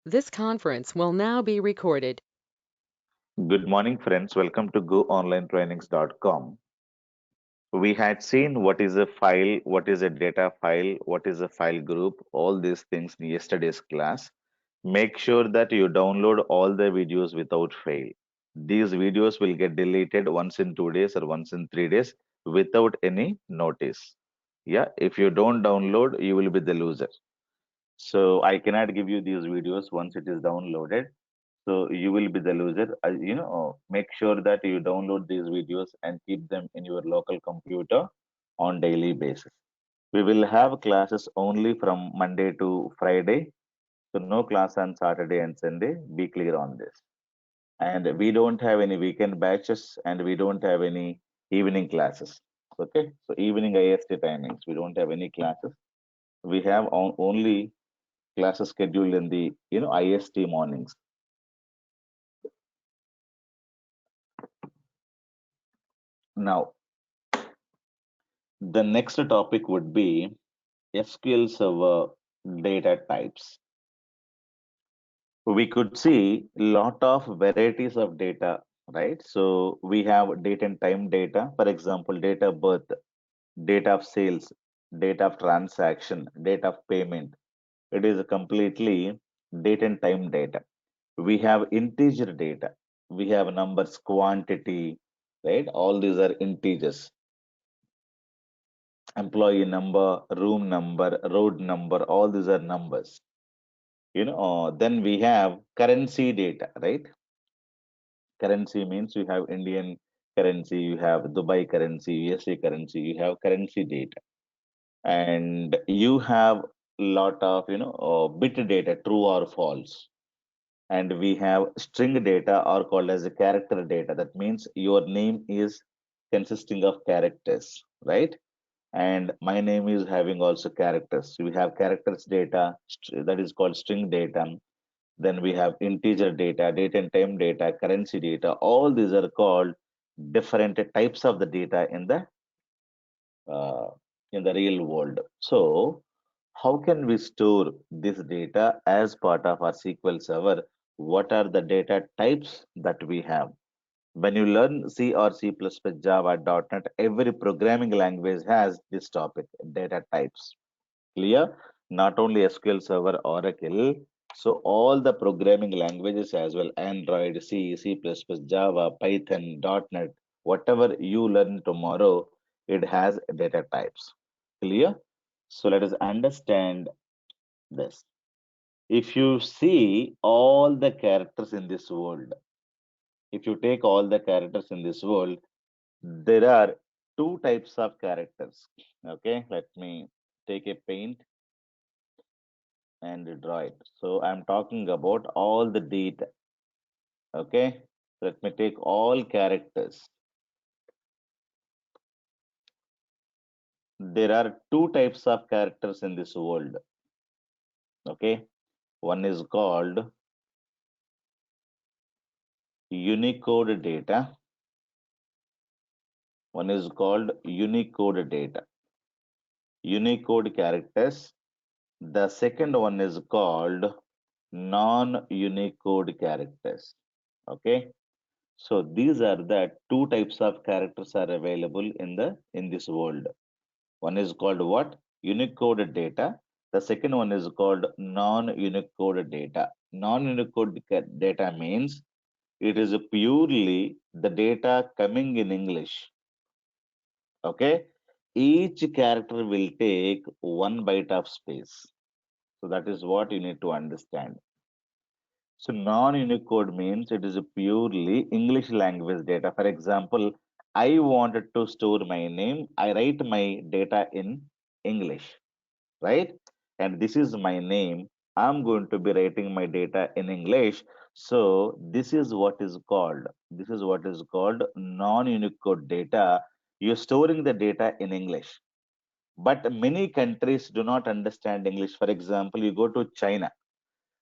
This conference will now be recorded. Good morning, friends. Welcome to GoOnlineTrainings.com. We had seen what is a file, what is a data file, what is a file group, all these things in yesterday's class. Make sure that you download all the videos without fail. These videos will get deleted once in 2 days or once in 3 days without any notice. Yeah, if you don't download, you will be the loser. So I cannot give you these videos once it is downloaded. So you will be the loser. Make sure that you download these videos and keep them in your local computer on daily basis. We will have classes only from Monday to Friday. So no class on Saturday and Sunday. Be clear on this. And we don't have any weekend batches and we don't have any evening classes. Okay. So evening IST timings. We don't have any classes. We have only classes scheduled in the IST mornings. Now, the next topic would be SQL Server data types. We could see lot of varieties of data, right? So we have date and time data, for example, date of birth, date of sales, date of transaction, date of payment. It is completely date and time data. We have integer data. We have numbers, quantity, right? All these are integers. Employee number, room number, road number, all these are numbers. Then we have currency data, right? Currency means you have Indian currency, you have Dubai currency, USA currency, you have currency data, and you have lot of bit data, true or false, and we have string data or called as a character data. That means your name is consisting of characters, right? And my name is having also characters. We have characters data that is called string data. Then we have integer data, date and time data, currency data. All these are called different types of the data uh, in the real world. So, how can we store this data as part of our SQL Server? What are the data types that we have? When you learn C or C++, Java, .NET, every programming language has this topic, data types. Clear? Not only SQL Server, Oracle. So all the programming languages as well, Android, C, C++, Java, Python, .NET, whatever you learn tomorrow, it has data types. Clear? So let us understand this. If you see all the characters in this world, if you take all the characters in this world, there are two types of characters. Okay, let me take a paint and draw it. So I'm talking about all the data. Okay, let me take all characters. There are two types of characters in this world. Okay, one is called Unicode data. One is called Unicode data. Unicode characters. The second one is called non-Unicode characters. Okay, so these are the two types of characters are available in this world. One is called what? Unicode data. The second one is called non-Unicode data. Non-Unicode data means it is purely the data coming in English. Okay. Each character will take 1 byte of space. So that is what you need to understand. So non-Unicode means it is a purely English language data. For example, I wanted to store my name. I write my data in English, right? And this is my name. I'm going to be writing my data in English. So this is what is called non-Unicode data. You're storing the data in English. But many countries do not understand English. For example, you go to China.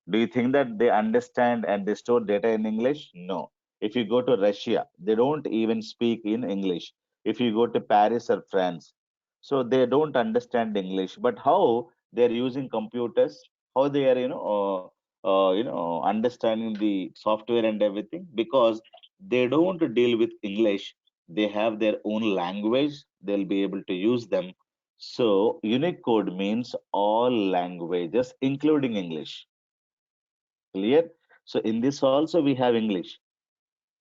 Do you think that they understand and they store data in English? No. If you go to Russia, they don't even speak in English. If you go to Paris or France, so they don't understand English. But how they are using computers, how they are, understanding the software and everything, because they don't deal with English. They have their own language. They'll be able to use them. So Unicode means all languages, including English. Clear? So in this also we have English.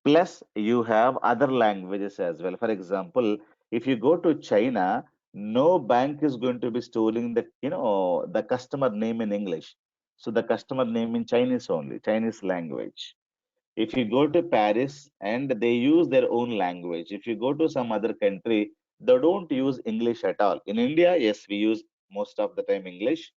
Plus, you have other languages as well. For example, if you go to China, no bank is going to be storing the customer name in English. So the customer name in Chinese only, Chinese language. If you go to Paris and they use their own language. If you go to some other country, they don't use English at all. In India, yes, we use most of the time English,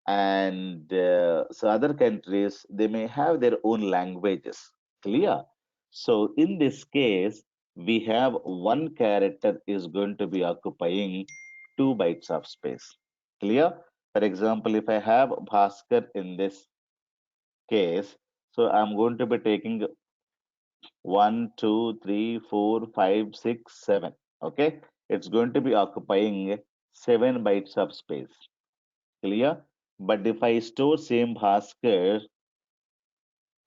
and so other countries they may have their own languages. Clear? So in this case we have one character is going to be occupying 2 bytes of space. Clear? For example, if I have Bhaskar in this case, so I'm going to be taking 1, 2, 3, 4, 5, 6, 7. Okay, it's going to be occupying 7 bytes of space. Clear? But if I store same Bhaskar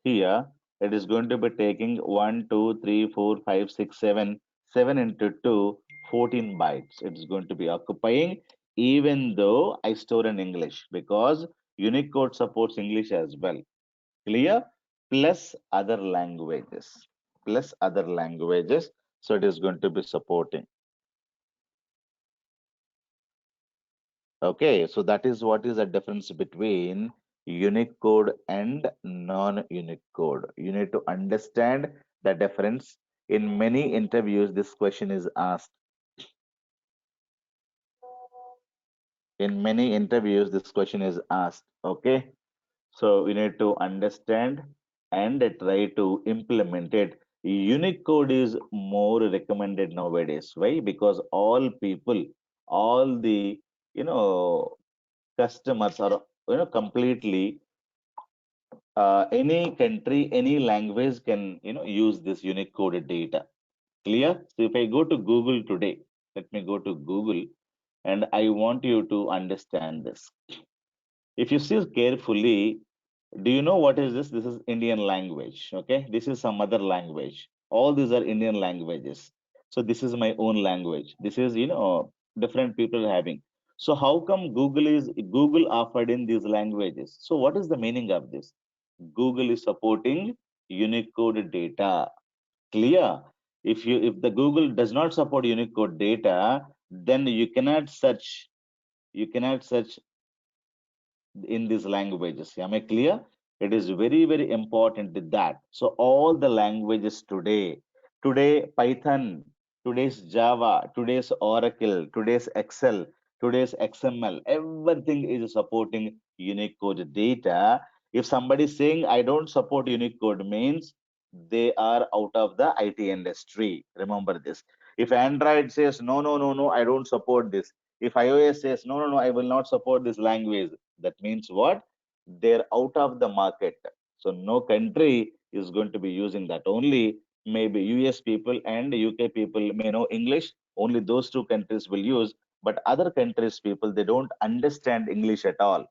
here, it is going to be taking 1, 2, 3, 4, 5, 6, 7. 7 into 2, 14 bytes. It's going to be occupying, even though I store in English, because Unicode supports English as well. Clear? Plus other languages. Plus other languages. So it is going to be supporting. Okay, so that is what is the difference between Unicode and non-Unicode. You need to understand the difference. In many interviews, this question is asked. In many interviews, this question is asked. Okay, so we need to understand and try to implement it. Unicode is more recommended nowadays. Why? Because all people, all the you know customers are completely any country, any language can use this Unicode data. Clear? So if I go to Google today, let me go to Google and I want you to understand this. If you see carefully, do you know what is this? This is Indian language. Okay, this is some other language. All these are Indian languages. So this is my own language. This is different people having. So how come Google offered in these languages? So what is the meaning of this? Google is supporting Unicode data. Clear? If the Google does not support Unicode data, then you cannot search in these languages. Am I clear? It is very, very important that. So all the languages today Python, today's Java, today's Oracle, today's Excel, today's XML, everything is supporting Unicode data. If somebody is saying I don't support Unicode means they are out of the IT industry. Remember this. If Android says no, no, no, no, I don't support this. If iOS says no, no, no, I will not support this language, that means what? They're out of the market. So no country is going to be using that. Only maybe US people and UK people may know English. Only those two countries will use. But other countries people, they don't understand English at all.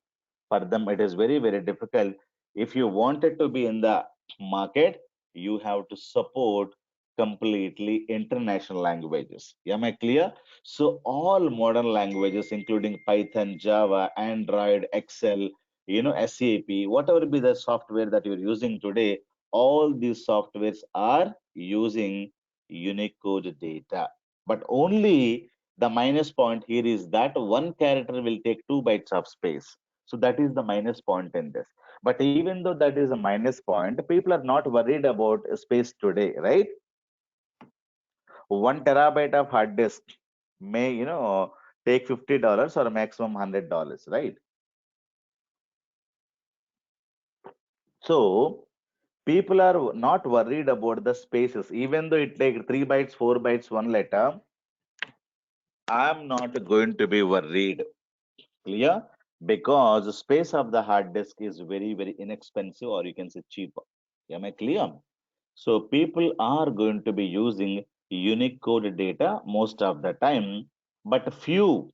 For them, it is very, very difficult. If you wanted to be in the market, you have to support completely international languages. Am I clear? So all modern languages, including Python, Java, Android, Excel, SAP, whatever be the software that you're using today, all these softwares are using Unicode data. But only the minus point here is that one character will take 2 bytes of space. So that is the minus point in this. But even though that is a minus point, people are not worried about space today, right? 1 terabyte of hard disk may, take $50 or maximum $100, right? So people are not worried about the spaces, even though it takes 3 bytes, 4 bytes, one letter. I'm not going to be worried. Clear? Because the space of the hard disk is very, very inexpensive, or you can say cheaper. Am I clear? So people are going to be using Unicode data most of the time, but few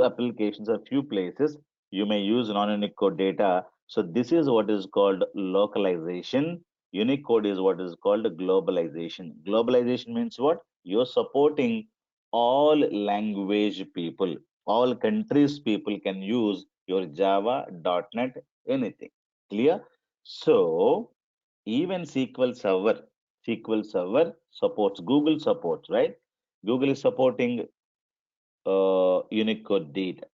applications or few places You may use non-Unicode data. So this is what is called localization. Unicode is what is called globalization. Globalization means what? You're supporting all language people, all countries people can use your Java, .NET, anything. Clear? So even SQL Server supports, Google supports, right? Google is supporting Unicode data.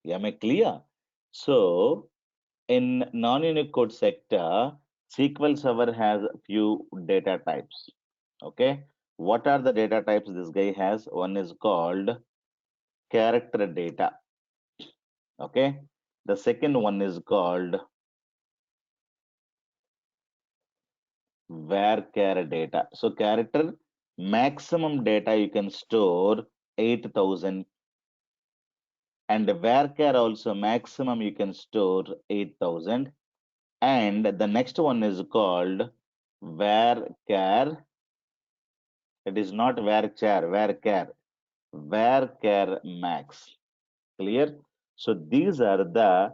Am I clear? So in non-Unicode sector, SQL Server has a few data types. Okay. What are the data types this guy has? One is called character data. Okay. The second one is called Varchar data. So character maximum data you can store 8,000, and Varchar also maximum you can store 8,000. And the next one is called Varchar. It is not Varchar, Varchar max. Clear? So these are the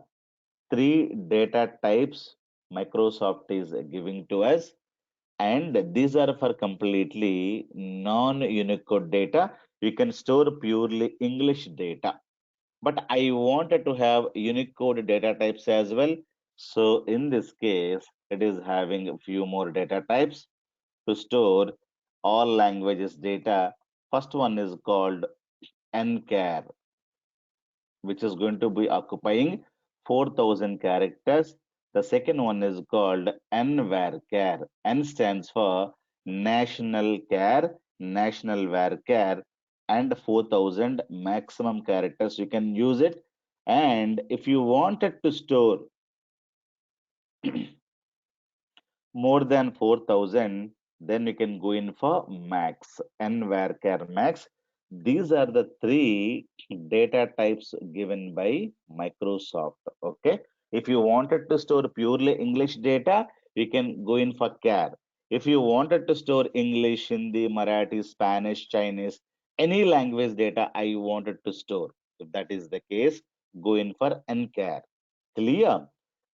three data types Microsoft is giving to us, and these are for completely non-Unicode data. You can store purely English data, but I wanted to have Unicode data types as well. So in this case, it is having a few more data types to store all languages data. First one is called nChar, which is going to be occupying 4,000 characters. The second one is called nVarchar. N stands for National Care, National Varchar, and 4,000 maximum characters. You can use it. And if you wanted to store more than 4,000, then you can go in for max, nVarchar max. These are the three data types given by Microsoft. Okay. If you wanted to store purely English data, you can go in for char. If you wanted to store English, Hindi, Marathi, Spanish, Chinese, any language data I wanted to store, if that is the case, go in for nChar. Clear?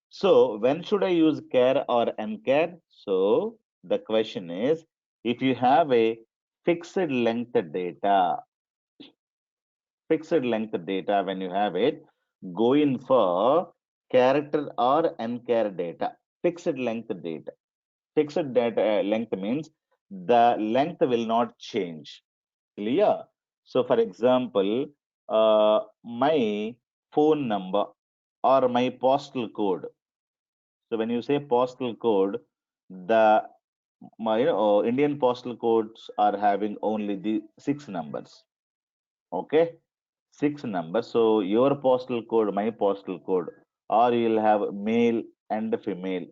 So when should I use care or uncare? So the question is, if you have a fixed length data, when you have it, go in for character or uncare data. Fixed length data. Fixed data length means the length will not change. Clear? So for example, my phone number or my postal code. So when you say postal code, the Indian postal codes are having only the six numbers. Okay, six numbers. So your postal code, my postal code, or you'll have male and female.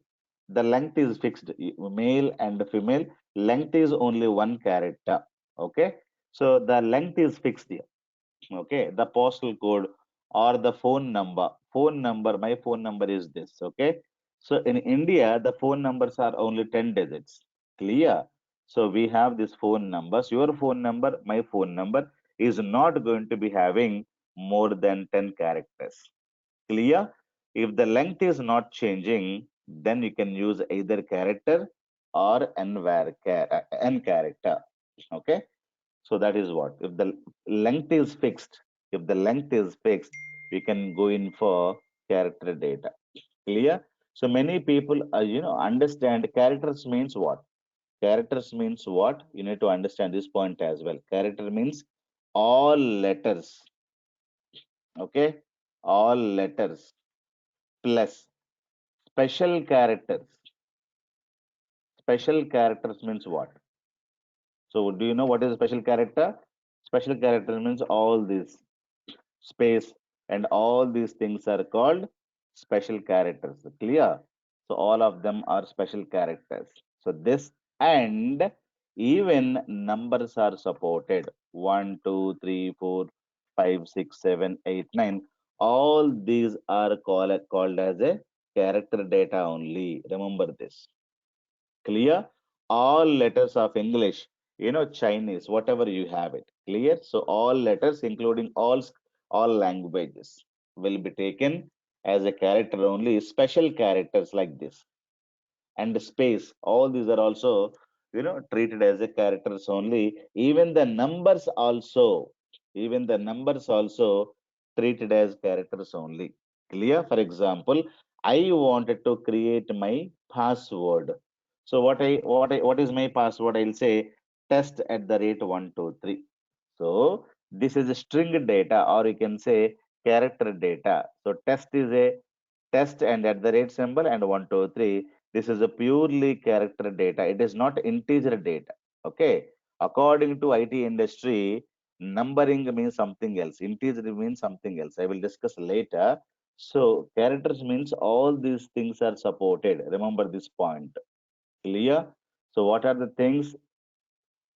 The length is fixed. Male and female length is only one character. Okay, so the length is fixed here. Okay, the postal code or the phone number, my phone number is this. Okay, so in India the phone numbers are only 10 digits. Clear? So we have these phone numbers. Your phone number, my phone number is not going to be having more than 10 characters. Clear? If the length is not changing, then you can use either character or n character. Okay, so that is what. If the length is fixed, we can go in for character data. Clear? So many people, understand characters means what? Characters means what? You need to understand this point as well. Character means all letters. Okay, all letters plus special characters. Special characters means what? So do you know what is a special character? Special character means all these space, and all these things are called special characters. Clear? So all of them are special characters. So this, and even numbers are supported. 1, 2, 3, 4, 5, 6, 7, 8, 9. All these are called as a character data only. Remember this. Clear? All letters of English, Chinese, whatever you have it. Clear? So all letters, including all languages, will be taken as a character only, special characters like this and space, all these are also treated as a characters only. Even the numbers also treated as characters only. Clear? For example, I wanted to create my password. So what is my password? I'll say test at the rate 123. So this is a string data, or you can say character data. So test is a test and at the rate symbol and 123. This is a purely character data. It is not integer data. Okay. According to IT industry, numbering means something else. Integer means something else. I will discuss later. So characters means all these things are supported. Remember this point. Clear? So what are the things?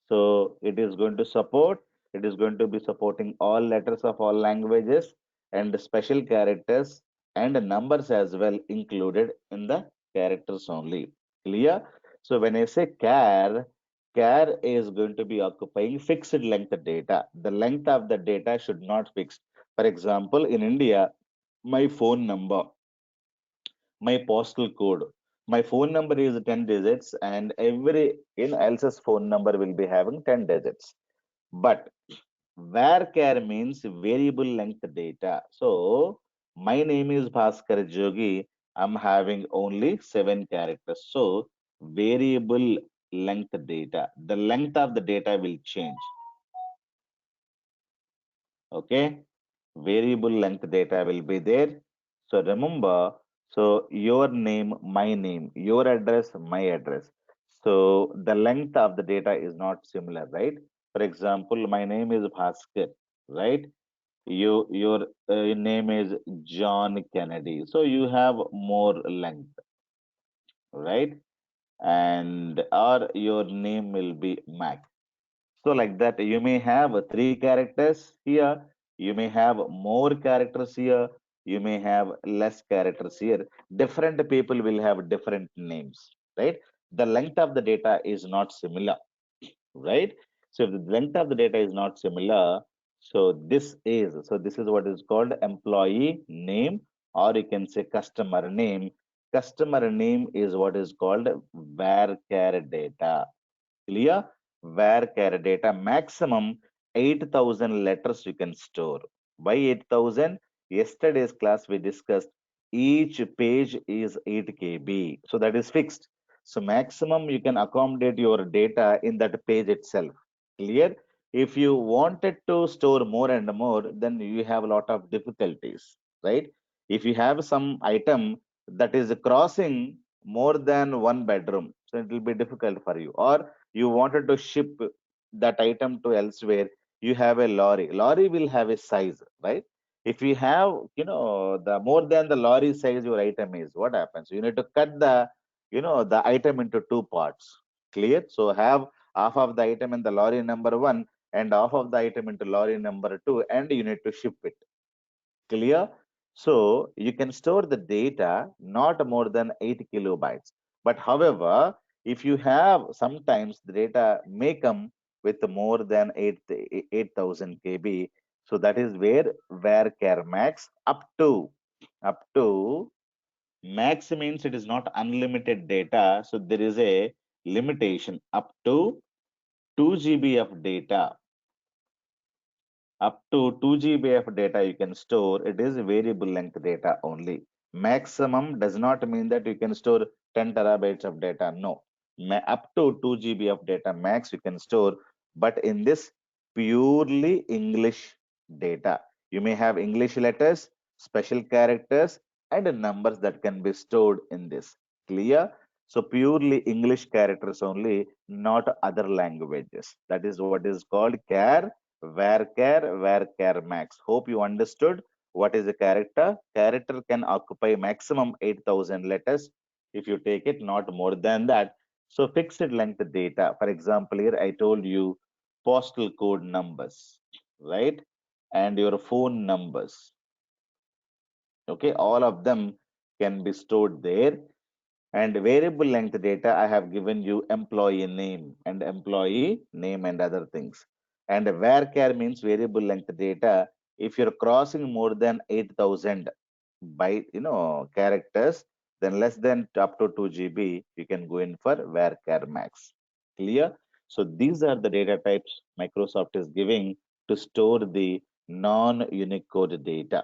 So it is going to be supporting all letters of all languages and special characters and numbers as well included in the characters only. Clear? So when I say char is going to be occupying fixed length data. The length of the data should not fix. For example, in India, my phone number, my postal code. My phone number is 10 digits, and every in else's phone number will be having 10 digits. But varchar means variable length data. So my name is Bhaskar Jogi. I'm having only 7 characters. So variable length data. The length of the data will change. Okay. Variable length data will be there. So remember, so your name, my name, your address, my address. So the length of the data is not similar, right? For example, my name is Bhaskar, right? Your name is John Kennedy. So you have more length, right? And or your name will be Mac. So like that, you may have 3 characters here, you may have more characters here, you may have less characters here. Different people will have different names, right? The length of the data is not similar, right? So if the length of the data is not similar, so this is what is called employee name, or you can say customer name. Customer name is what is called varchar data. Clear? Varchar data maximum 8,000 letters you can store. Why 8,000? Yesterday's class we discussed each page is 8 KB. So that is fixed. So maximum you can accommodate your data in that page itself. Clear? If you wanted to store more and more, then you have a lot of difficulties, right? If you have some item that is crossing more than one bedroom, so it will be difficult for you. Or you wanted to ship that item to elsewhere, you have a lorry will have a size, right? If you have the more than the lorry size your item is, what happens? You need to cut the item into 2 parts. Clear? So have half of the item in the lorry number 1 and half of the item into lorry number 2, and you need to ship it. Clear? So you can store the data not more than 8 kilobytes. But however, if you have sometimes the data may come with more than 8,000 KB. So that is where varchar max up to max means it is not unlimited data. So there is a limitation up to 2 GB of data. Up to 2 GB of data you can store. It is variable length data only. Maximum does not mean that you can store 10 terabytes of data. No. Up to 2 GB of data max you can store, but in this purely English data. You may have English letters, special characters, and numbers that can be stored in this. Clear? So purely English characters only, not other languages. That is what is called char varchar max. Hope you understood what is a character. Character can occupy maximum 8,000 letters if you take it, not more than that. So fixed length data. For example, here I told you postal code numbers, right? And your phone numbers. Okay, all of them can be stored there. And variable length data, I have given you employee name and other things. And varchar means variable length data. If you're crossing more than 8,000, byte, characters, then less than up to 2 GB, you can go in for Varchar max. Clear? So these are the data types Microsoft is giving to store the non-Unicode data.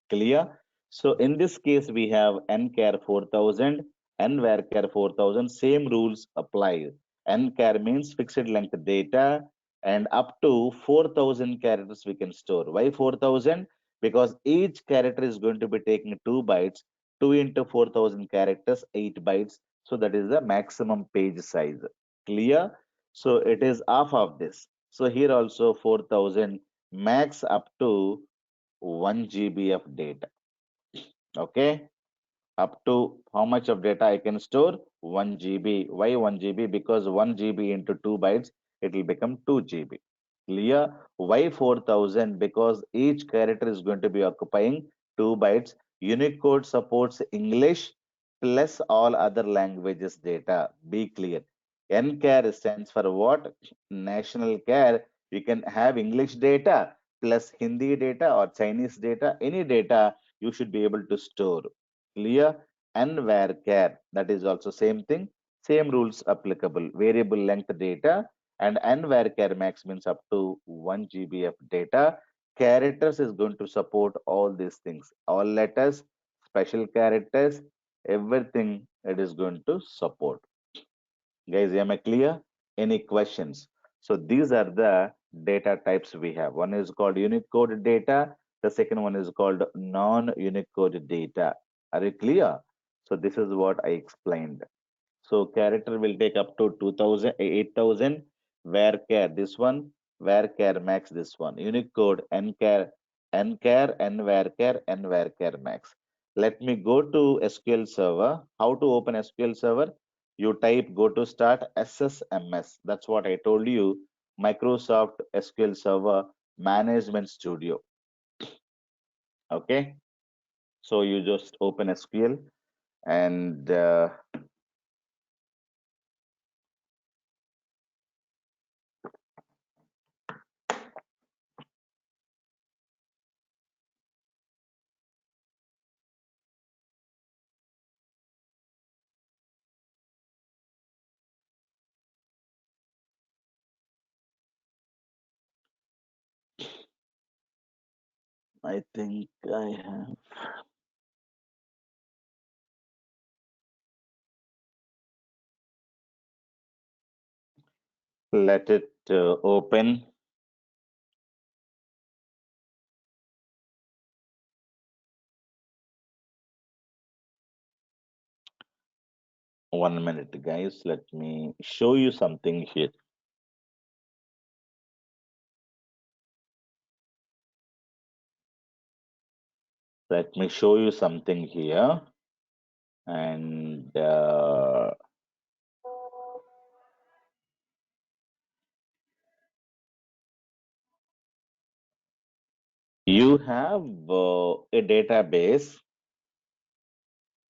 Clear? So in this case, we have nchar 4000 and varchar 4000. Same rules apply. Nchar means fixed length data, and up to 4000 characters we can store. Why 4000? Because each character is going to be taking 2 bytes. 2 into 4000 characters, 8 bytes. So that is the maximum page size. Clear? So it is half of this. So here also 4000 max up to 1 GB of data. Okay, up to how much of data I can store? 1 GB. Why 1 GB? Because 1 GB into 2 bytes, it will become 2 GB. Clear? Why 4000? Because each character is going to be occupying 2 bytes. Unicode supports English plus all other languages data. Be clear. NCHAR stands for what? National Care. You can have English data plus Hindi data or Chinese data, any data you should be able to store. Clear? And varchar, that is also same thing, same rules applicable. Variable length data and nvarchar max means up to 1 GB of data. Characters is going to support all these things, all letters, special characters, everything it is going to support. Guys, am I clear? Any questions? So these are the data types we have. One is called Unicode data. The second one is called non-Unicode data. Are you clear? So this is what I explained. So character will take up to 2000, 8000. Varchar this one, Varchar max this one. Unicode nchar, nchar, nvarchar, nvarchar max. Let me go to SQL Server. How to open SQL Server? You type go to start SSMS. That's what I told you. Microsoft SQL Server Management Studio. Okay. So you just open SQL and I think I have. Let it open. 1 minute, guys. Let me show you something here. Let me show you something here. And you have a database.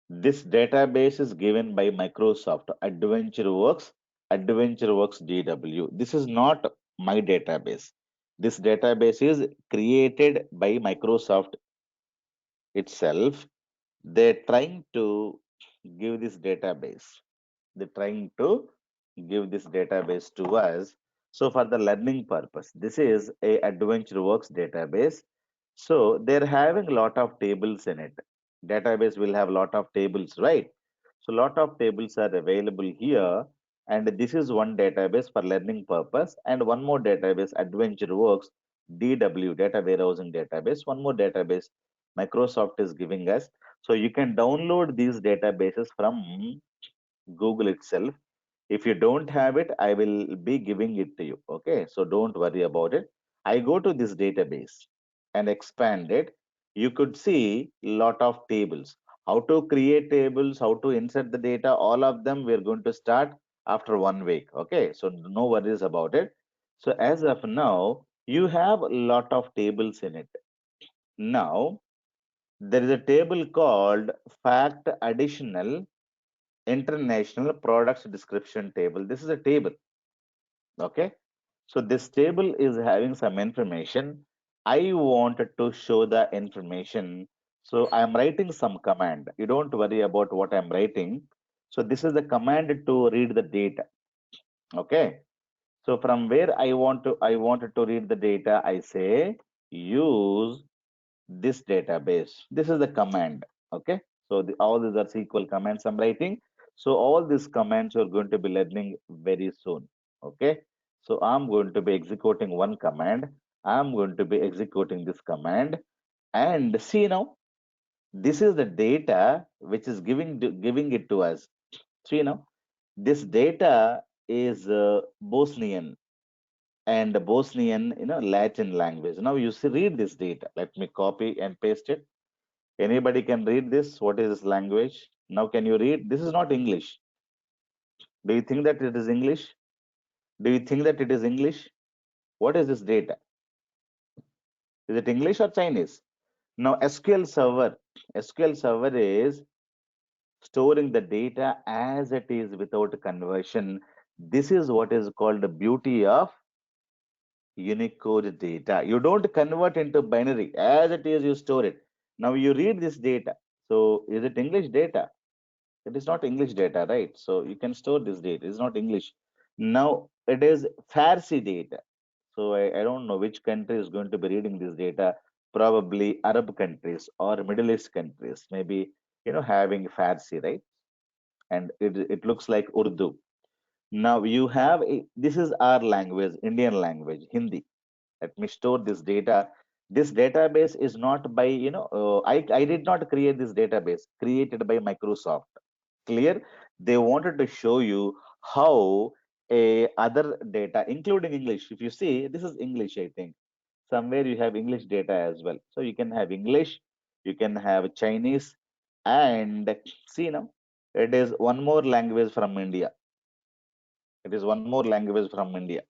This database is given by Microsoft AdventureWorks DW. This is not my database. This database is created by Microsoft itself. They're trying to give this database. They're trying to give this database to us. So for the learning purpose, this is a AdventureWorks database. So they're having a lot of tables in it. Database will have a lot of tables, right? So lot of tables are available here. And this is one database for learning purpose. And one more database, AdventureWorks DW, data warehousing database. One more database Microsoft is giving us. So you can download these databases from Google itself. If you don't have it, I will be giving it to you. Okay, so don't worry about it. I go to this database and expand it. You could see lot of tables. How to create tables, how to insert the data, all of them we're going to start after 1 week. Okay, so no worries about it. So as of now, you have a lot of tables in it. Now, there is a table called fact additional international products description table. This is a table. Okay. So this table is having some information. I wanted to show the information So I'm writing some command. You don't worry about what I'm writing. So this is the command to read the data. Okay. So from where I wanted to read the data, I say use this database. This is the command. Okay. So all these are SQL commands I'm writing. So all these commands you're going to be learning very soon. Okay. So I'm going to be executing one command. I'm going to be executing this command. And see now, this is the data which is giving it to us. So this data is Bosnian and Bosnian, Latin language. Now you see, read this data. Let me copy and paste it. Anybody can read this. What is this language? Now can you read? This is not English. Do you think that it is English? Do you think that it is English? What is this data? Is it English or Chinese? Now SQL Server is storing the data as it is without conversion. This is what is called the beauty of Unicode data. You don't convert into binary. As it is, you store it. Now you read this data. So is it English data? It is not English data, right? So you can store this data. It's not English. Now it is Farsi data. So I don't know which country is going to be reading this data. Probably Arab countries or Middle East countries. Maybe, having Farsi, right? And it looks like Urdu. Now you have this is our language, Indian language, Hindi. Let me store this data. This database is not by, I did not create this database, created by Microsoft. Clear? They wanted to show you how a other data, including English. If you see, this is English, I think. Somewhere you have English data as well. So you can have English, you can have Chinese, and see now, it is one more language from India. It is one more language from India,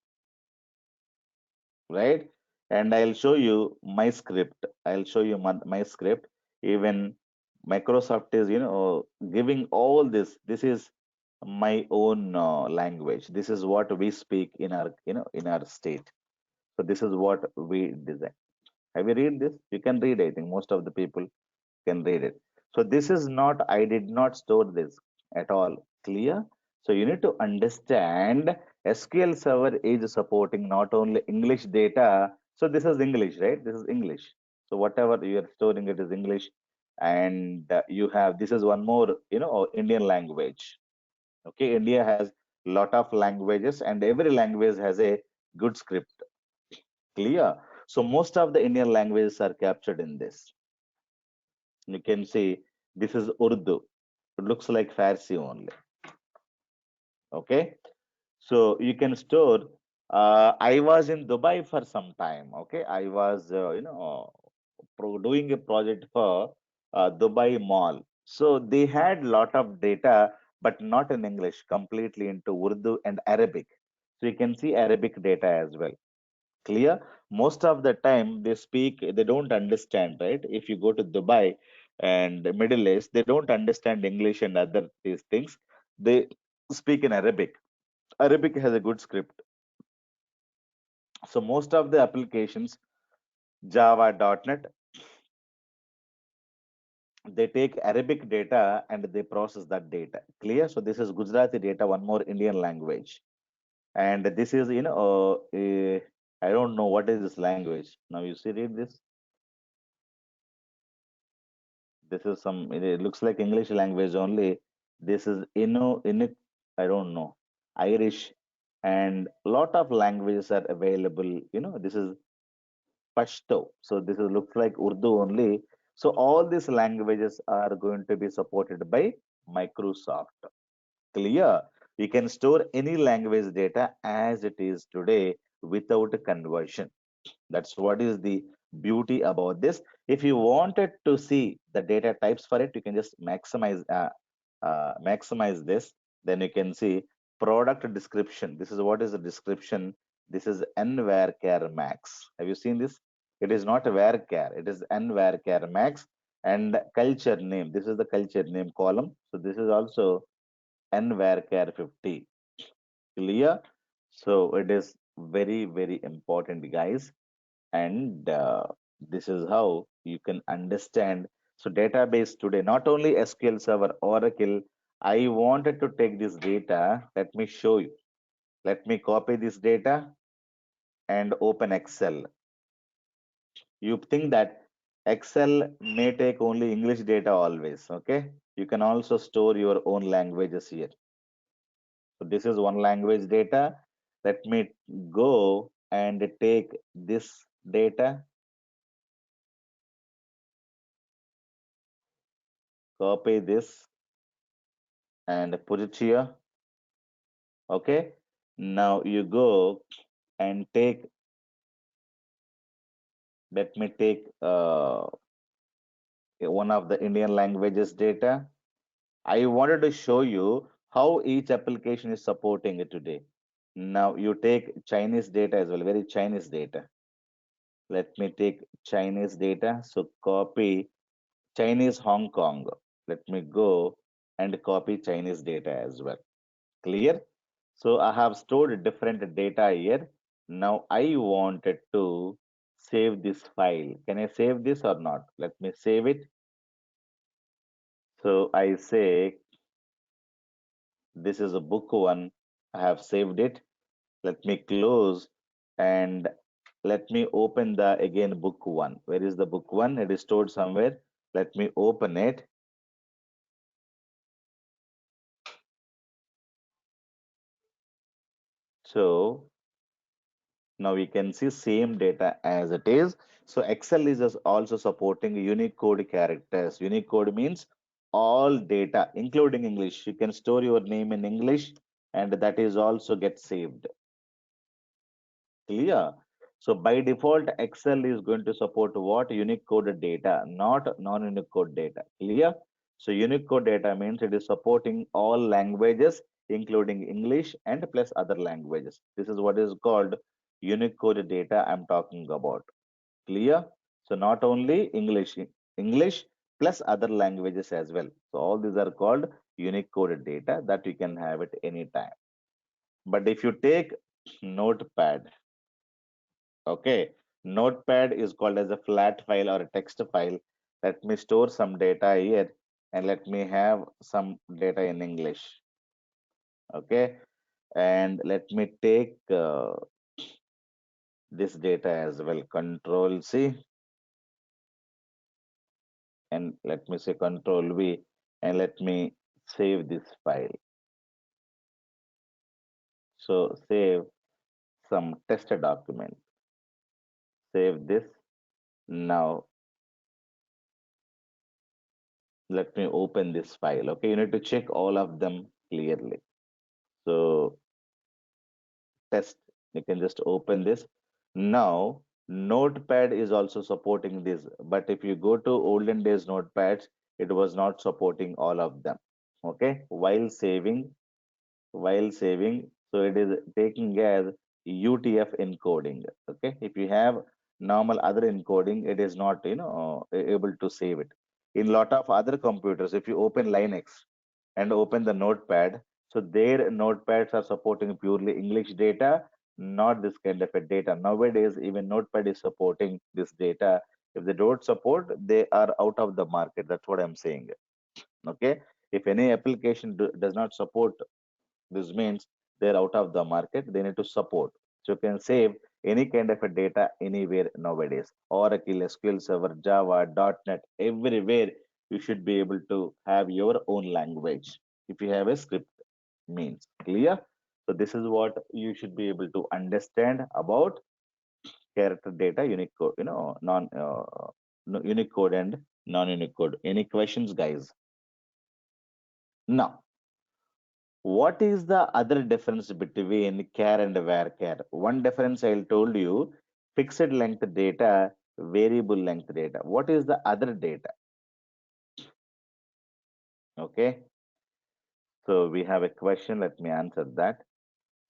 right? And I'll show you my script. I'll show you my script. Even Microsoft is, giving all this. This is my own language. This is what we speak in our, in our state. So this is what we design. Have you read this? You can read. I think most of the people can read it. So this is not, I did not store this at all. Clear? So you need to understand SQL Server is supporting not only English data. So this is English, right? This is English. So whatever you are storing, it is English. And you have, this is one more, Indian language. Okay, India has lot of languages and every language has a good script. Clear? So most of the Indian languages are captured in this. You can see this is Urdu. It looks like Farsi only. Okay. So you can store. I was in Dubai for some time. Okay. I was, doing a project for Dubai Mall. So they had lot of data, but not in English, completely into Urdu and Arabic. So you can see Arabic data as well. Clear? Most of the time they speak, they don't understand, right? If you go to Dubai and Middle East, they don't understand English and other these things. They speak in Arabic. Arabic has a good script. So most of the applications, Java, .NET, they take Arabic data and they process that data. Clear? So this is Gujarati data, one more Indian language. And this is, I don't know what is this language. Now you see, read this. This is some, it looks like English language only. This is I don't know, Irish, and lot of languages are available. This is Pashto. So this is looks like Urdu only. So all these languages are going to be supported by Microsoft. Clear? You can store any language data as it is today without conversion. That's what is the beauty about this. If you wanted to see the data types for it, you can just maximize this. Then you can see product description. This is what is the description. This is nVarchar max. Have you seen this? It is not a varchar. It is nVarchar max. And culture name. This is the culture name column. So this is also nVarchar 50. Clear? So it is very, very important, guys. And this is how you can understand. So database today, not only SQL Server, Oracle, I wanted to take this data. Let me show you. Let me copy this data and open Excel. You think that Excel may take only English data always, okay? You can also store your own languages here. So this is one language data. Let me go and take this data, copy this and put it here, okay? Now you go and take, let me take one of the Indian languages data. I wanted to show you how each application is supporting it today. Now you take Chinese data as well, very Chinese data. Let me take Chinese data. So copy Chinese Hong Kong. Let me go and copy Chinese data as well. Clear? So I have stored different data here. Now I wanted to save this file. Can I save this or not? Let me save it. So I say this is a book one. I have saved it. Let me close and let me open the again book one. Where is the book one? It is stored somewhere. Let me open it. So now we can see same data as it is. So Excel is also supporting Unicode characters. Unicode means all data, including English. You can store your name in English and that is also get saved. Clear? So by default, Excel is going to support what? Unicode data, not non-Unicode data. Clear? So Unicode data means it is supporting all languages, including English and plus other languages. This is what is called Unicode data I'm talking about. Clear? So not only English plus other languages as well. So all these are called Unicode data that you can have it anytime. But if you take Notepad, okay, Notepad is called as a flat file or a text file. Let me store some data here and let me have some data in English. Okay, and let me take this data as well. Control C and let me say Control V and let me save this file. So save some test document. Save this. Now let me open this file. Okay, you need to check all of them clearly. So test. You can just open this. Now, Notepad is also supporting this, but if you go to olden days notepads, it was not supporting all of them. Okay, while saving, so it is taking as UTF encoding. Okay, if you have normal other encoding, it is not able to save it. In lot of other computers, if you open Linux and open the notepad, so their notepads are supporting purely English data, not this kind of a data. Nowadays, even notepad is supporting this data. If they don't support, they are out of the market. That's what I'm saying. Okay, if any application does not support, this means they're out of the market. They need to support. So you can save any kind of a data anywhere nowadays. Oracle, SQL Server, Java, .NET, everywhere you should be able to have your own language. If you have a script means clear. So this is what you should be able to understand about character data, Unicode, Unicode and non-Unicode. Any questions, guys? Now, what is the other difference between char and varchar? One difference I told you, fixed length data, variable length data. What is the other data? Okay, so we have a question. Let me answer that.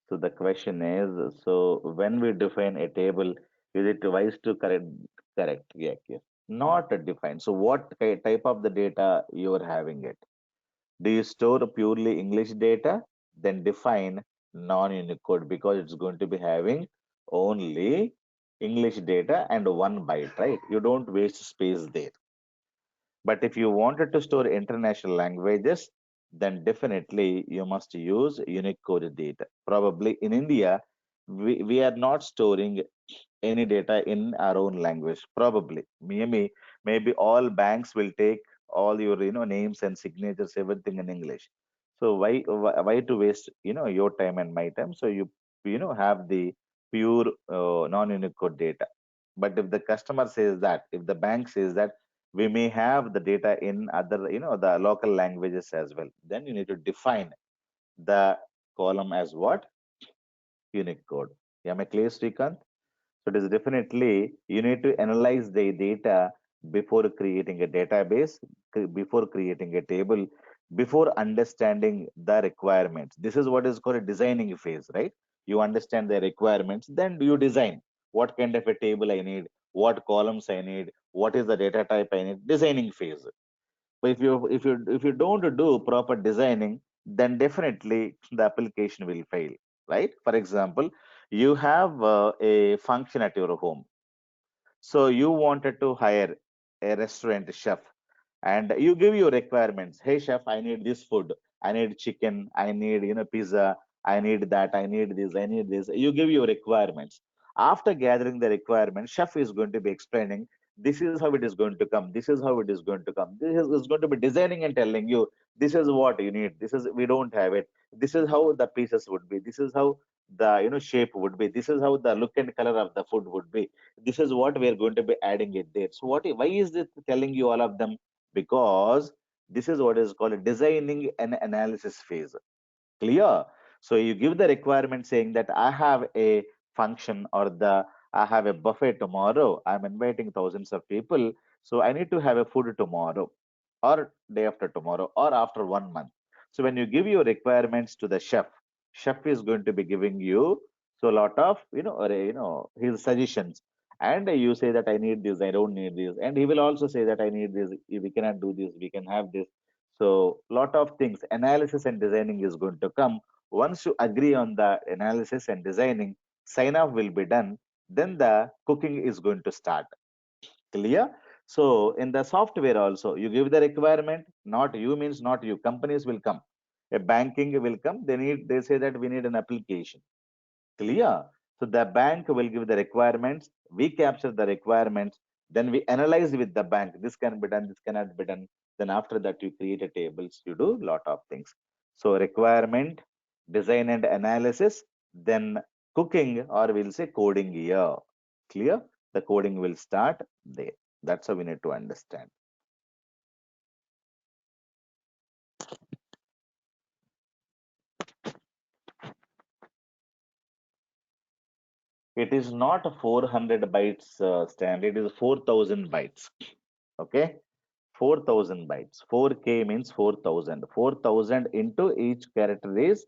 So the question is, so when we define a table, is it wise to correct? Correct. Yeah, yeah. Not defined. So what type of the data you are having it? Do you store purely English data? Then define non-Unicode because it's going to be having only English data and one byte, right? You don't waste space there. But if you wanted to store international languages, then definitely you must use Unicode data. Probably in India, we are not storing any data in our own language. Probably, maybe all banks will take all your names and signatures, everything in English. So why to waste your time and my time? So you have the pure non-Unicode data. But if the customer says that, if the bank says that we may have the data in other the local languages as well, then you need to define the column as what? Unicode. Am I clear, Srikanth? So it is definitely you need to analyze the data before creating a database, before creating a table, before understanding the requirements. This is what is called a designing phase, right? You understand the requirements, then you design what kind of a table I need, what columns I need, what is the data type I need. Designing phase. But if you don't do proper designing, then definitely the application will fail, right? For example, you have a function at your home, so you wanted to hire a restaurant chef, and you give your requirements. Hey chef, I need this food. I need chicken. I need pizza. I need that. I need this. I need this. You give your requirements. After gathering the requirements, chef is going to be explaining. This is how it is going to come. This is how it is going to come. Is going to be designing and telling you this is what you need. This is we don't have it. This is how the pieces would be. This is how the shape would be. This is how the look and color of the food would be. This is what we are going to be adding it there. So why is it telling you all of them? Because this is what is called designing an analysis phase. Clear? So you give the requirement saying that I have a function, or the I have a buffet tomorrow. I'm inviting thousands of people. So I need to have a food tomorrow, or day after tomorrow, or after 1 month. So when you give your requirements to the chef is going to be giving you so a lot of his suggestions. And you say that I need this, I don't need this, and he will also say that I need this, we cannot do this, we can have this. So lot of things, analysis and designing is going to come. Once you agree on the analysis and designing, sign off will be done. Then the cooking is going to start. Clear? So in the software also, you give the requirement, not you means not you. Companies will come. A banking will come. They say that we need an application. Clear? So the bank will give the requirements, we capture the requirements, then we analyze with the bank. This can be done, this cannot be done. Then after that, you create a tables, you do lot of things. So requirement, design and analysis, then cooking, or we'll say coding here. Clear? The coding will start there. That's how we need to understand. It is not a 400 bytes standard, it is 4000 bytes. Okay, 4000 bytes. 4K means 4000. 4000 into each character is,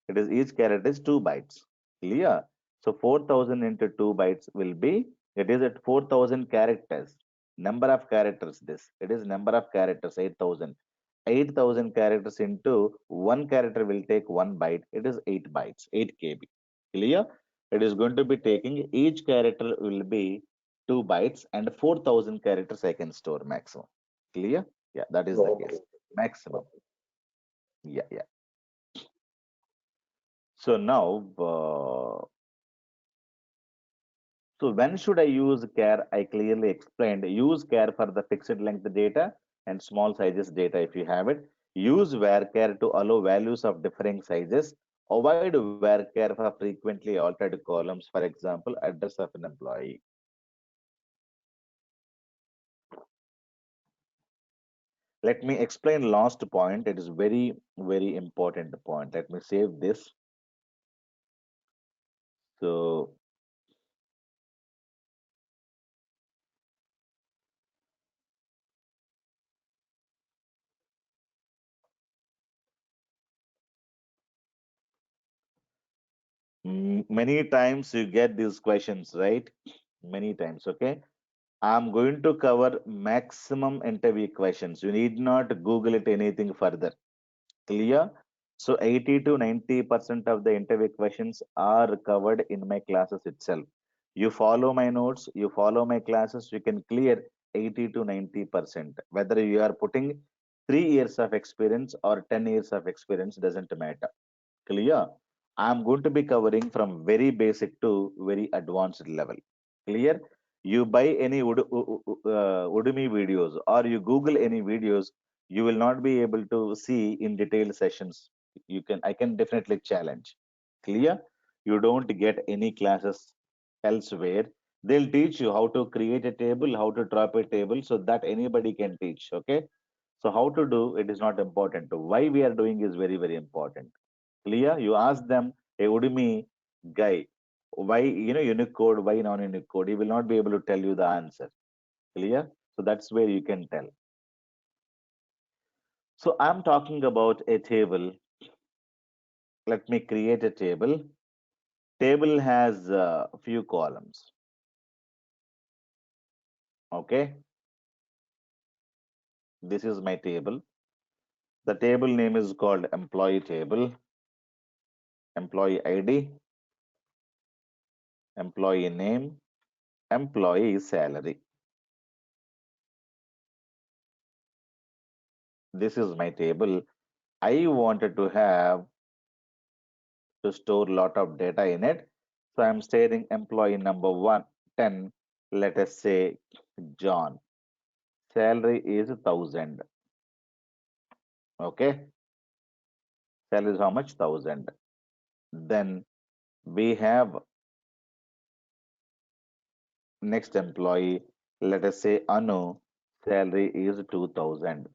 it is each character is 2 bytes. Clear? So 4000 into 2 bytes will be, it is at 4000 characters. Number of characters this. It is number of characters 8000. 8000 characters into one character will take 1 byte. It is 8 bytes, 8 KB. Clear? It is going to be taking each character will be 2 bytes, and 4000 characters I can store maximum. Clear? Yeah, that is the case. Maximum. Yeah, yeah. So now, so when should I use char? I clearly explained. Use char for the fixed length data and small sizes data if you have it. Use varchar to allow values of differing sizes. Avoid varchar for frequently altered columns, for example, address of an employee. Let me explain last point. It is very, very important point. Let me save this. So many times you get these questions, right? Many times, okay? I'm going to cover maximum interview questions. You need not Google it anything further. Clear? So 80 to 90% of the interview questions are covered in my classes itself. You follow my notes, you follow my classes, you can clear 80 to 90%. Whether you are putting 3 years of experience or 10 years of experience doesn't matter. Clear? I'm going to be covering from very basic to very advanced level. Clear? You buy any Udemy videos or you Google any videos, you will not be able to see in detailed sessions. I can definitely challenge. Clear? You don't get any classes elsewhere. They'll teach you how to create a table, how to drop a table so that anybody can teach. Okay. So how to do it is not important. Why we are doing is very, very important. Clear? You ask them, a Udemy guy, why, Unicode, why non-Unicode? He will not be able to tell you the answer. Clear? So that's where you can tell. So I'm talking about a table. Let me create a table. Table has a few columns. Okay. This is my table. The table name is called employee table, employee ID, employee name, employee salary. This is my table. I wanted to have to store lot of data in it. So I'm stating employee number 10, let us say John. Salary is 1,000. Okay. Salary is how much? 1,000. Then we have next employee, let us say Anu. Salary is 2,000.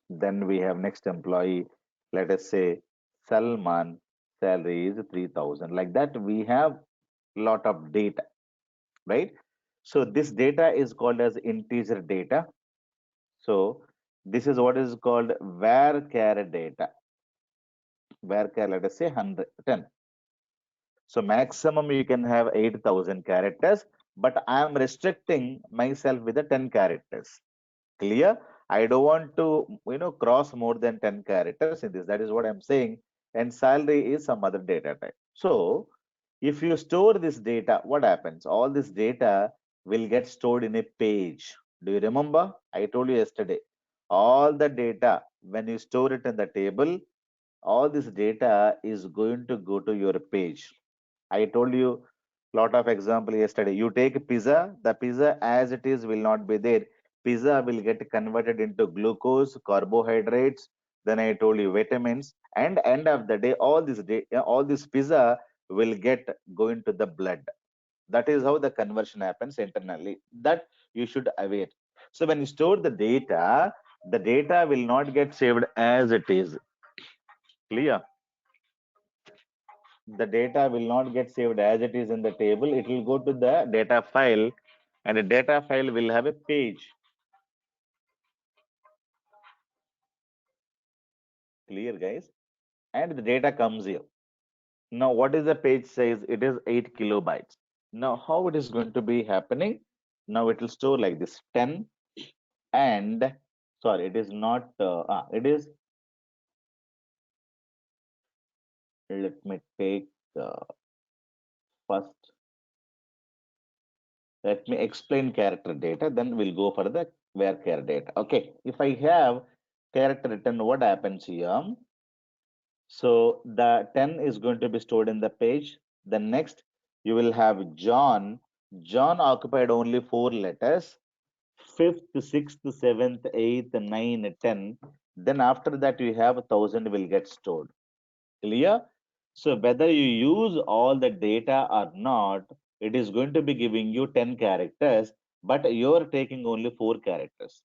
Then we have next employee, let us say Salman. Salary is 3,000. Like that, we have lot of data, right? So this data is called as integer data. So this is what is called varchar data. Varchar, let us say 110. So maximum you can have 8,000 characters, but I am restricting myself with the 10 characters. Clear? I don't want to, cross more than 10 characters in this. That is what I'm saying. And salary is some other data type. So if you store this data, what happens? All this data will get stored in a page. Do you remember? I told you yesterday. All the data, when you store it in the table, all this data is going to go to your page. I told you lot of example yesterday. You take pizza, the pizza as it is will not be there. Pizza will get converted into glucose, carbohydrates. Then I told you vitamins, and end of the day, all this pizza will get go into the blood. That is how the conversion happens internally. That you should aware. So when you store the data will not get saved as it is. Clear? The data will not get saved as it is in the table. It will go to the data file, and the data file will have a page. Clear, guys? And the data comes here. Now, what is the page size? It is 8 kilobytes. Now, how it is going to be happening? Now, it will store like this 10 and sorry, it is not, it is, let me take first, let me explain character data, then we'll go for the varchar data. Okay, if I have character written, what happens here? So the 10 is going to be stored in the page. The next, you will have John. John occupied only 4 letters. Fifth, sixth, seventh, eighth, nine, 10. Then after that, you have 1,000 will get stored. Clear? So whether you use all the data or not, it is going to be giving you 10 characters, but you're taking only 4 characters.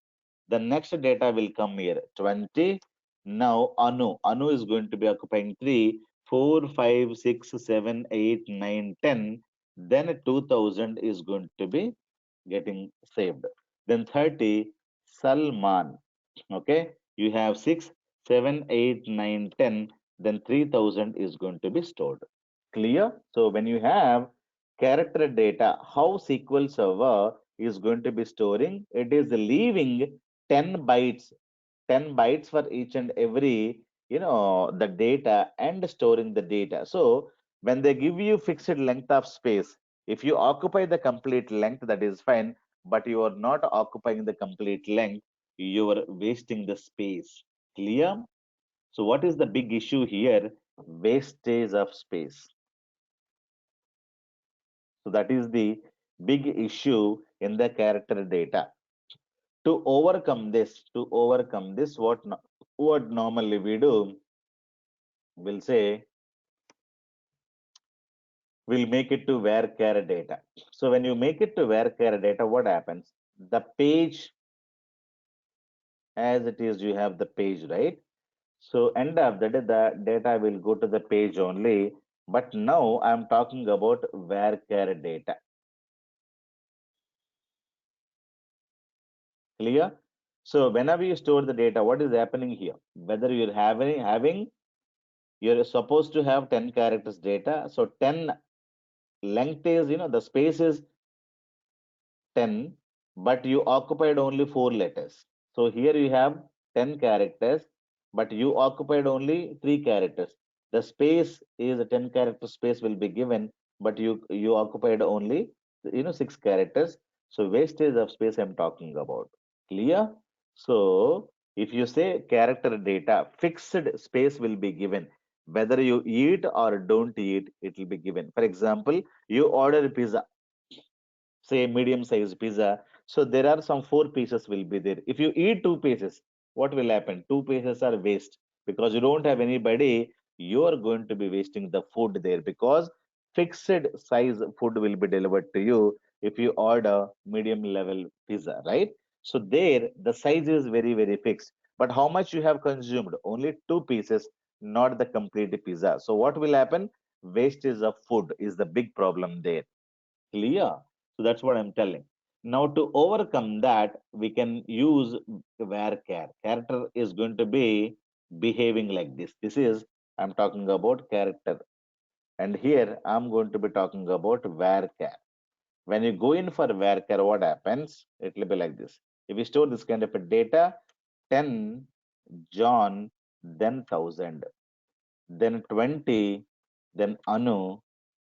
The next data will come here, 20. Now Anu is going to be occupying 3, 4, 5, 6, 7, 8, 9, 10. Then 2,000 is going to be getting saved. Then 30, Salman. Okay, you have 6, 7, 8, 9, 10. Then 3,000 is going to be stored. Clear? So when you have character data, how SQL Server is going to be storing, it is leaving 10 bytes, 10 bytes for each and every, the data and storing the data. So when they give you fixed length of space, if you occupy the complete length, that is fine. but you are not occupying the complete length. You are wasting the space. Clear? So what is the big issue here? Wastage of space. So that is the big issue in the character data. To overcome this, what normally we do, we'll say we'll make it to varchar data. So when you make it to varchar data, what happens? The page as it is, you have the page, right? So end of the day, the data will go to the page only. But now I'm talking about varchar data. Clear? So whenever you store the data, what is happening here? Whether you're having you're supposed to have 10 characters data. So 10 length is, the space is 10, but you occupied only 4 letters. So here you have 10 characters, but you occupied only 3 characters. The space is a 10 character space will be given, but you occupied only 6 characters. So wastage of space I'm talking about. Clear? So if you say character data, fixed space will be given. Whether you eat or don't eat, it will be given. For example, you order pizza, say medium size pizza. So there are some 4 pieces will be there. If you eat 2 pieces, what will happen? 2 pieces are waste because you don't have anybody. You are going to be wasting the food there because fixed size food will be delivered to you if you order medium level pizza, right? So there the size is very, very fixed. But how much you have consumed? Only 2 pieces, not the complete pizza. So what will happen? Wastage of food is the big problem there. Clear? So that's what I'm telling. Now to overcome that, we can use varchar. Character is going to be behaving like this. This is, I'm talking about character. And here I'm going to be talking about varchar. When you go in for varchar, what happens? It will be like this. If you store this kind of a data, 10 John, then 1000, then 20, then Anu,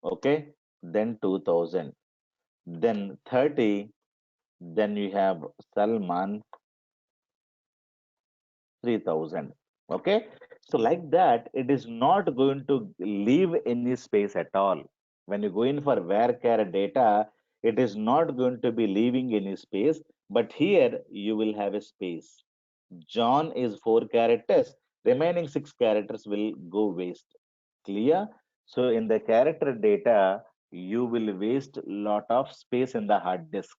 okay, then 2000, then 30, then you have Salman 3000. Okay. So, like that, it is not going to leave any space at all. When you go in for varchar data, it is not going to be leaving any space, but here you will have a space. John is 4 characters, remaining 6 characters will go waste. Clear? So, in the character data, you will waste lot of space in the hard disk.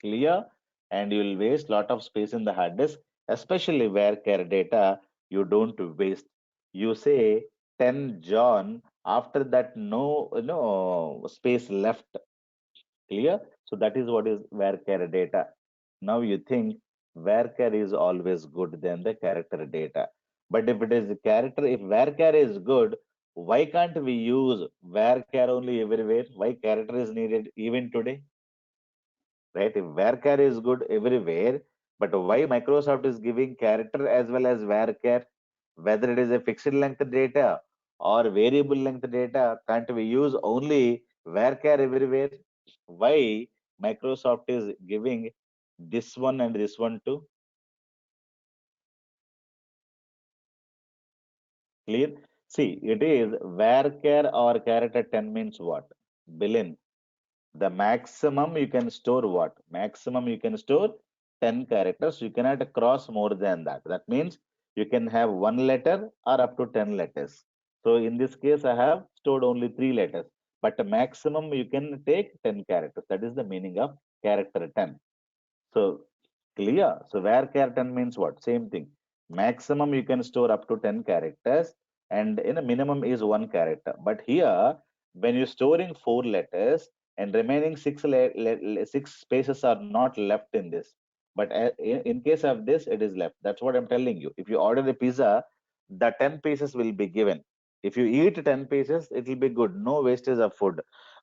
Clear? And you will waste lot of space in the hard disk, especially where care data you don't waste. You say 10 John, after that no space left. Clear? So that is what is where care data. Now you think varchar is always good than the character data. But if it is character, if varchar is good, why can't we use varchar only everywhere? Why character is needed even today? Right? If varchar is good everywhere, but why Microsoft is giving character as well as varchar, whether it is a fixed length data or variable length data, can't we use only varchar everywhere? Why Microsoft is giving this one and this one too? Clear? See, it is varchar or character 10 means what? Billion. The maximum you can store what? Maximum you can store 10 characters. You cannot cross more than that. That means you can have 1 letter or up to 10 letters. So in this case, I have stored only 3 letters. But the maximum you can take 10 characters. That is the meaning of character 10. So clear. So where character means what? Same thing. Maximum you can store up to 10 characters and in a minimum is 1 character. But here, when you're storing 4 letters and remaining 6 spaces are not left in this. But in case of this, it is left. That's what I'm telling you. If you order a pizza, the 10 pieces will be given. If you eat 10 pieces, it will be good. No wastage of food.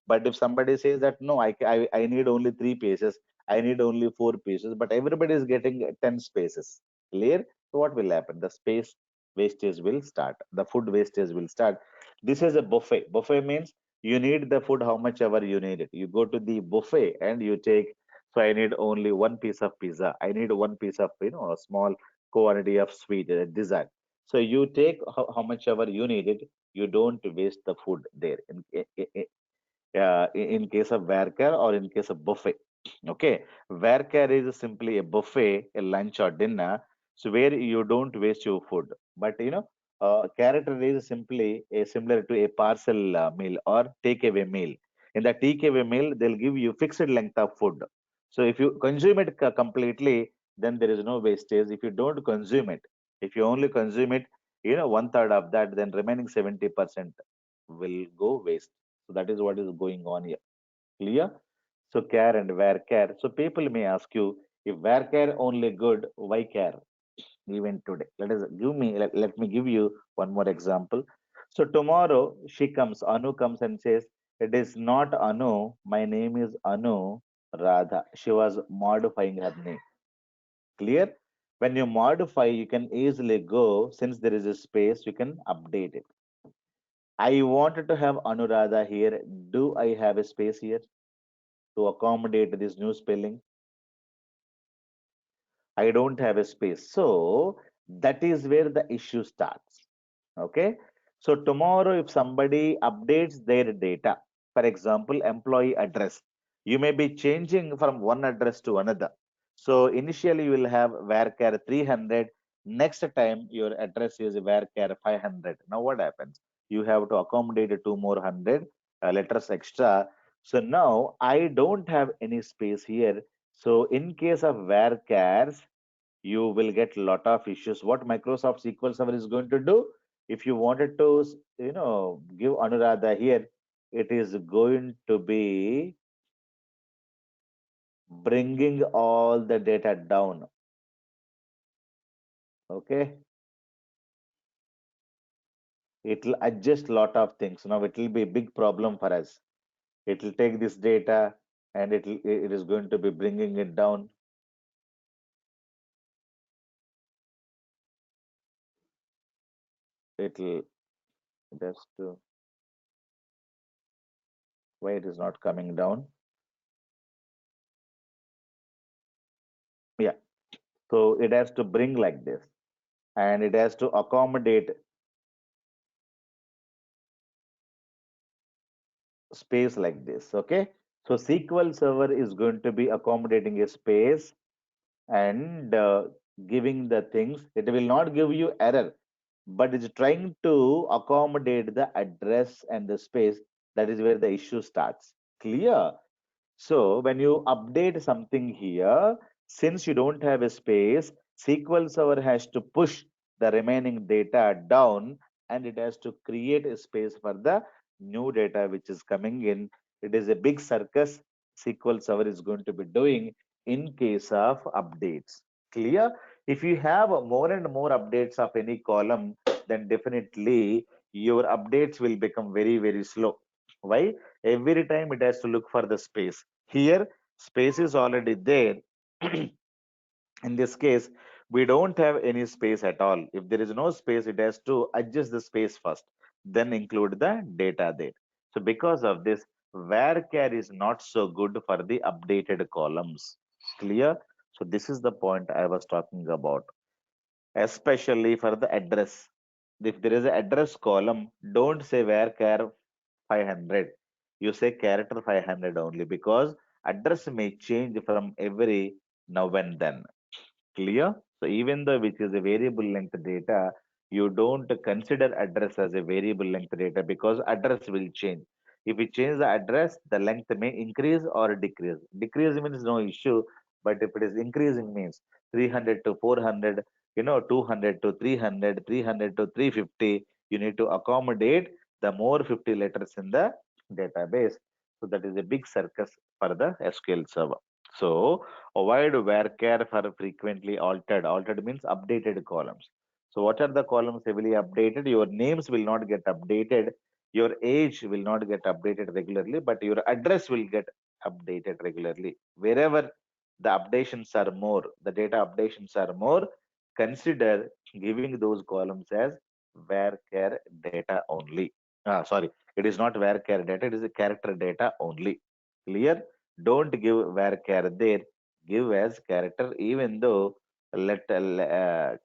But if somebody says that no, I need only 3 pieces, I need only 4 pieces, but everybody is getting 10 spaces. Clear? So what will happen? The space wastage will start. The food wastage will start. This is a buffet. Buffet means you need the food how much ever you need it. You go to the buffet and you take So I need only one piece of pizza. I need one piece of, a small quantity of sweet dessert. So you take how much ever you need it. You don't waste the food there. In case of Varchar or in case of buffet. Okay, Varchar is simply a buffet, a lunch or dinner, so where you don't waste your food. But character is simply a similar to a parcel meal or takeaway meal. In the takeaway meal, they'll give you fixed length of food. So if you consume it completely, then there is no wastage. If you don't consume it, if you only consume it, one third of that, then remaining 70% will go waste. So that is what is going on here. Clear? So care and where care. So people may ask you, if where care only good, why care? Even today. Let me give you one more example. So tomorrow Anu comes and says, it is not Anu, my name is Anu Radha. She was modifying her name. Clear? When you modify, you can easily go, since there is a space, you can update it. I wanted to have Anuradha here. Do I have a space here to accommodate this new spelling? I don't have a space. So that is where the issue starts. Okay. So tomorrow, if somebody updates their data, for example, employee address, you may be changing from one address to another. So initially you will have varchar 300. Next time your address is varchar 500. Now what happens? You have to accommodate two more hundred letters extra. So now I don't have any space here. So in case of varchars, you will get a lot of issues. What Microsoft SQL Server is going to do, if you wanted to, give Anuradha here, it is going to be bringing all the data down. Okay, it will adjust a lot of things. Now it will be a big problem for us. It will take this data and it is going to be bringing it down. It will just why it is not coming down. Yeah, so it has to bring like this, and it has to accommodate space like this. Okay, so SQL Server is going to be accommodating a space and giving the things. It will not give you error, but it's trying to accommodate the address and the space. That is where the issue starts. Clear? So when you update something here, since you don't have a space, SQL Server has to push the remaining data down, and it has to create a space for the new data which is coming in. It is a big circus SQL Server is going to be doing in case of updates. Clear? If you have more and more updates of any column, then definitely your updates will become very, very slow. Why? Every time it has to look for the space. Here, space is already there. In this case, we don't have any space at all. If there is no space, it has to adjust the space first, then include the data there. So because of this, varchar is not so good for the updated columns. Clear? So this is the point I was talking about, especially for the address. If there is an address column, don't say varchar 500. You say character 500 only, because address may change from every now and then. Clear? So even though which is a variable length data, you don't consider address as a variable length data, because address will change. If we change the address, the length may increase or decrease. Decrease means no issue, but if it is increasing means 300 to 400, 200 to 300, 300 to 350, you need to accommodate the more 50 letters in the database. So that is a big circus for the SQL server. So avoid varchar for frequently altered. Altered means updated columns. So what are the columns heavily updated? Your names will not get updated. Your age will not get updated regularly, but your address will get updated regularly. Wherever the updations are more, the data updations are more, consider giving those columns as varchar data only. Sorry, it is not varchar data, it is a character data only. Clear? Don't give varchar there. Give as character, even though there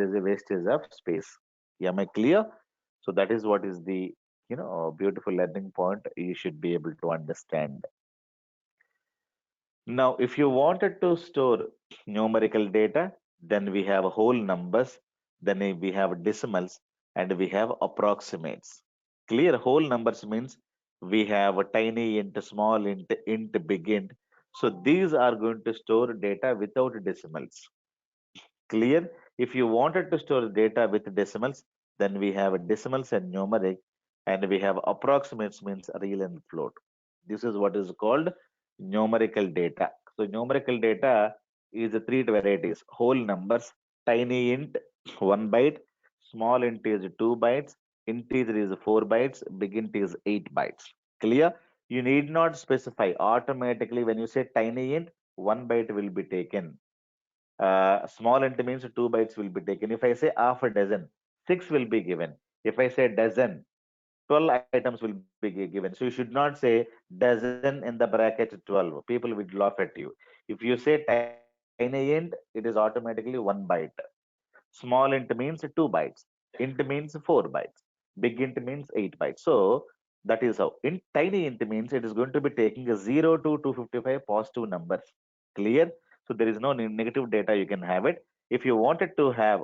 is a wastage of space. Am I clear? So that is what is the beautiful learning point you should be able to understand. Now, if you wanted to store numerical data, then we have whole numbers, then we have decimals, and we have approximates. Clear? Whole numbers means we have a tiny int, small int, int, big int. So these are going to store data without decimals. Clear? If you wanted to store data with decimals, then we have decimals and numeric, and we have approximates means real and float. This is what is called numerical data. So numerical data is three varieties: whole numbers, tiny int, 1 byte, small int is 2 bytes, integer is 4 bytes, big int is 8 bytes. Clear? You need not specify automatically when you say tiny int, 1 byte will be taken. Small int means 2 bytes will be taken. If I say half a dozen, six will be given. If I say dozen, 12 items will be given. So you should not say dozen in the bracket 12. People will laugh at you. If you say tiny int, it is automatically 1 byte. Small int means 2 bytes. Int means 4 bytes. Big int means 8 bytes. So that is how. In tiny int means it is going to be taking a 0 to 255 positive numbers. Clear? So there is no negative data. You can have it. If you wanted to have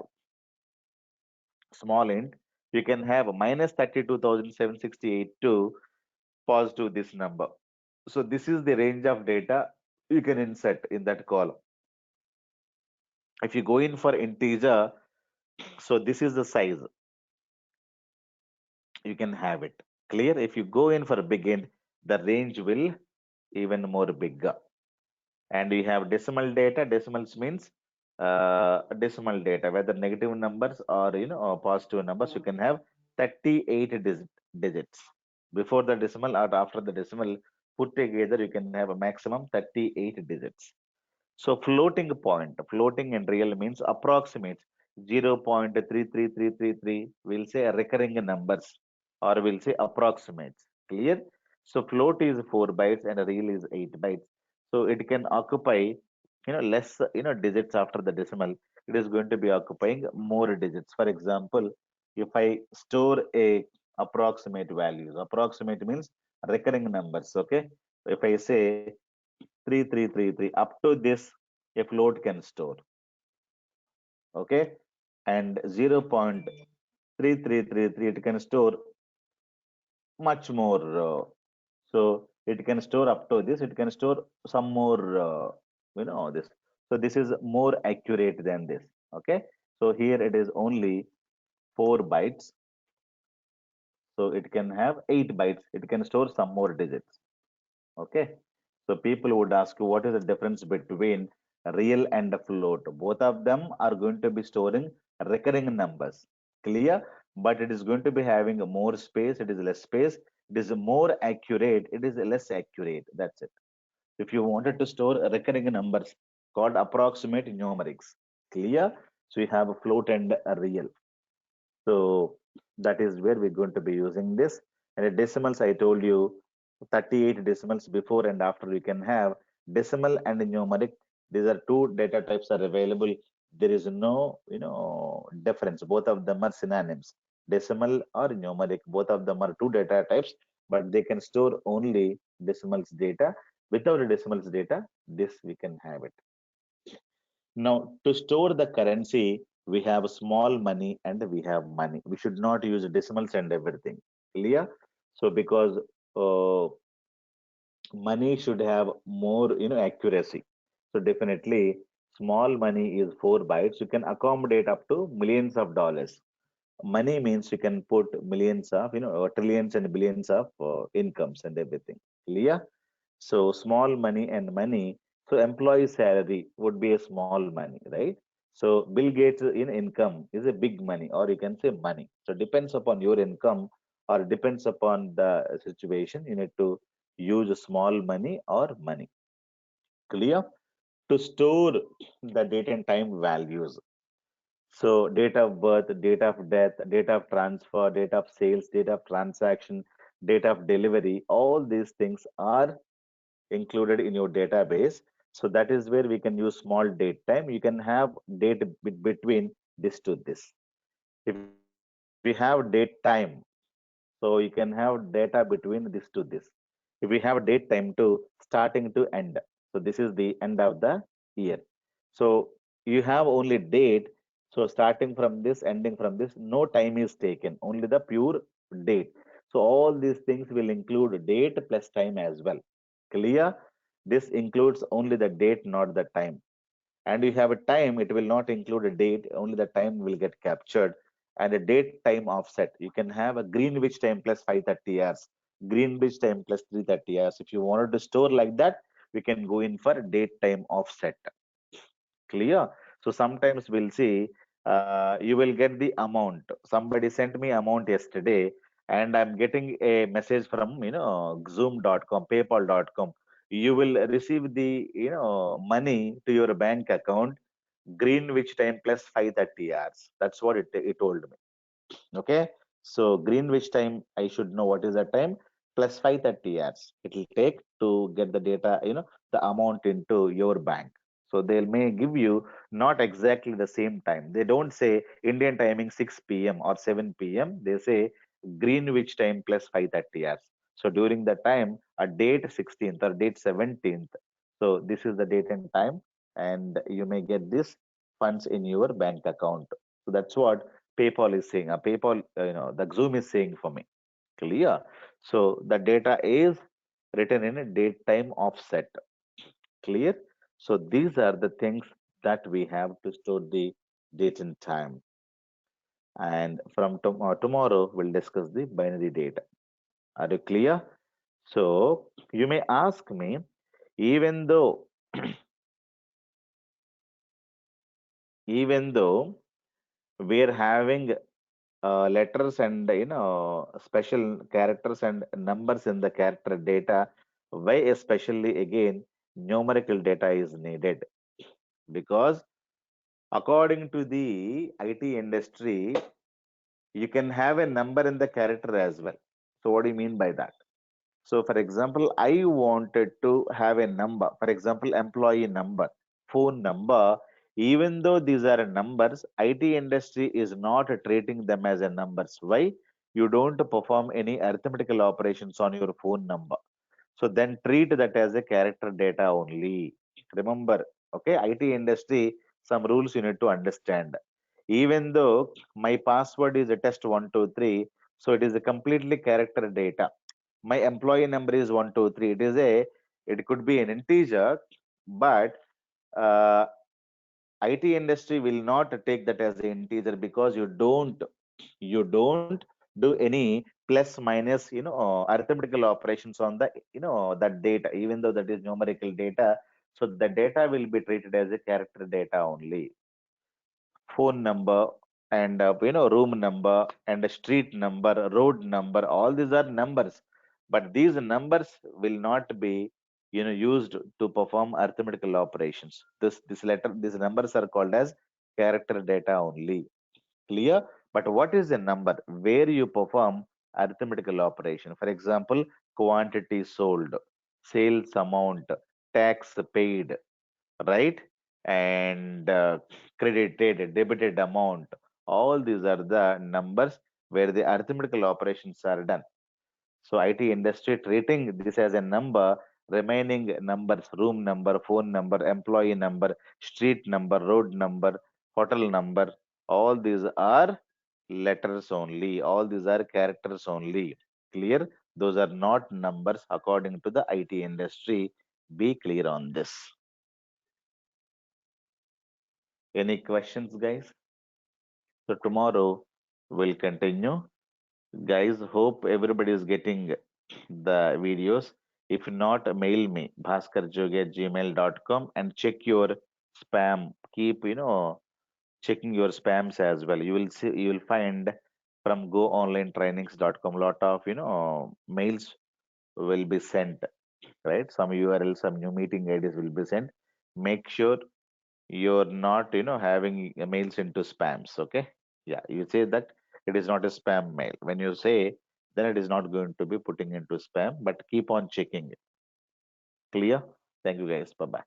small int, you can have minus 32,768 to positive this number. So this is the range of data you can insert in that column. If you go in for integer, so this is the size you can have it. Clear? If you go in for a big int, the range will even more bigger. And we have decimal data. Decimals means decimal data, whether negative numbers or or positive numbers. You can have 38 digits before the decimal or after the decimal. Put together, you can have a maximum 38 digits. So floating in real means approximates 0.33333. We'll say recurring numbers or we'll say approximates. Clear? So float is 4 bytes and real is 8 bytes. So it can occupy less digits after the decimal. It is going to be occupying more digits. For example, if I store a approximate values, approximate means recurring numbers. Okay. If I say 3333, up to this a float can store. Okay. And 0.3333, it can store much more. So it can store up to this, it can store some more, this. So this is more accurate than this. Okay. So here it is only 4 bytes. So it can have 8 bytes. It can store some more digits. Okay. So people would ask you what is the difference between real and a float. Both of them are going to be storing recurring numbers. Clear? But it is going to be having more space. It is less space. It is more accurate. It is less accurate. That's it. If you wanted to store recurring numbers called approximate numerics. Clear? So you have a float and a real. So that is where we're going to be using this. And the decimals, I told you 38 decimals before and after you can have decimal and numeric. These are two data types are available. There is no, difference. Both of them are synonyms. Decimal or numeric, both of them are two data types, but they can store only decimals data. Without decimals data, this we can have it. Now, to store the currency, we have small money and we have money. We should not use decimals and everything. Clear? So, because uh, money should have more, accuracy. So, definitely, small money is 4 bytes. You can accommodate up to millions of dollars. Money means you can put millions of, trillions and billions of incomes and everything. Clear? So small money and money. So employee salary would be a small money, right? So Bill Gates in income is a big money, or you can say money. So depends upon your income or depends upon the situation. You need to use small money or money. Clear? To store the date and time values. So date of birth, date of death, date of transfer, date of sales, date of transaction, date of delivery, all these things are included in your database. So that is where we can use small date time. You can have date between this to this. If you have date time, so you can have data between this to this. If we have date time to starting to end, so this is the end of the year. So you have only date. So starting from this, ending from this, no time is taken, only the pure date. So all these things will include date plus time as well. Clear? This includes only the date, not the time. And you have a time, it will not include a date, only the time will get captured. And a date time offset, you can have a Greenwich time plus 530 hours, Greenwich time plus 330 hours. If you wanted to store like that, we can go in for date time offset. Clear? So sometimes we'll see, you will get the amount. Somebody sent me amount yesterday, and I'm getting a message from Zoom.com, PayPal.com. You will receive the money to your bank account Greenwich time plus 530 hours. That's what it told me. Okay. So Greenwich time, I should know what is the time plus 530 hours. It will take to get the data, the amount into your bank. So they may give you not exactly the same time. They don't say Indian timing 6 p.m. or 7 p.m. They say Greenwich time plus 530 hours. So during the time, a date 16th or date 17th. So this is the date and time, and you may get this funds in your bank account. So that's what PayPal is saying. PayPal, the Zoom is saying for me. Clear? So the data is written in a date time offset. Clear? So these are the things that we have to store the date and time. And from tomorrow, we'll discuss the binary data. Are you clear? So you may ask me, even though, even though we're having letters and special characters and numbers in the character data, why especially again numerical data is needed? Because according to the IT industry, you can have a number in the character as well. So what do you mean by that? So for example, I wanted to have a number, for example, employee number, phone number. Even though these are numbers, IT industry is not treating them as a numbers. Why? You don't perform any arithmetical operations on your phone number. So then treat that as a character data only. Remember, okay, IT industry, some rules you need to understand. Even though my password is a test123, so it is a completely character data. My employee number is 123. It could be an integer, but uh, IT industry will not take that as an integer because you don't do any plus minus arithmetical operations on the that data, even though that is numerical data. So the data will be treated as a character data only. Phone number and room number and a street number, road number, all these are numbers, but these numbers will not be used to perform arithmetical operations. These numbers are called as character data only. Clear? But what is a number? Where you perform arithmetical operation. For example, quantity sold, sales amount, tax paid, right? And credited, debited amount. All these are the numbers where the arithmetical operations are done. So IT industry treating this as a number, remaining numbers, room number, phone number, employee number, street number, road number, hotel number, all these are letters only. All these are characters only. Clear? Those are not numbers according to the IT industry. Be clear on this. Any questions, guys? So tomorrow we'll continue. Guys, hope everybody is getting the videos. If not, mail me bhaskarjogi@gmail.com and check your spam. Keep checking your spams as well. You will find from goonlinetrainings.com lot of mails will be sent, right? Some URLs, some new meeting IDs will be sent. Make sure you're not having mails into spams. Okay, yeah, you say that it is not a spam mail. When you say, then it is not going to be putting into spam, but keep on checking it. Clear? Thank you guys. Bye bye.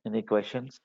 Any questions?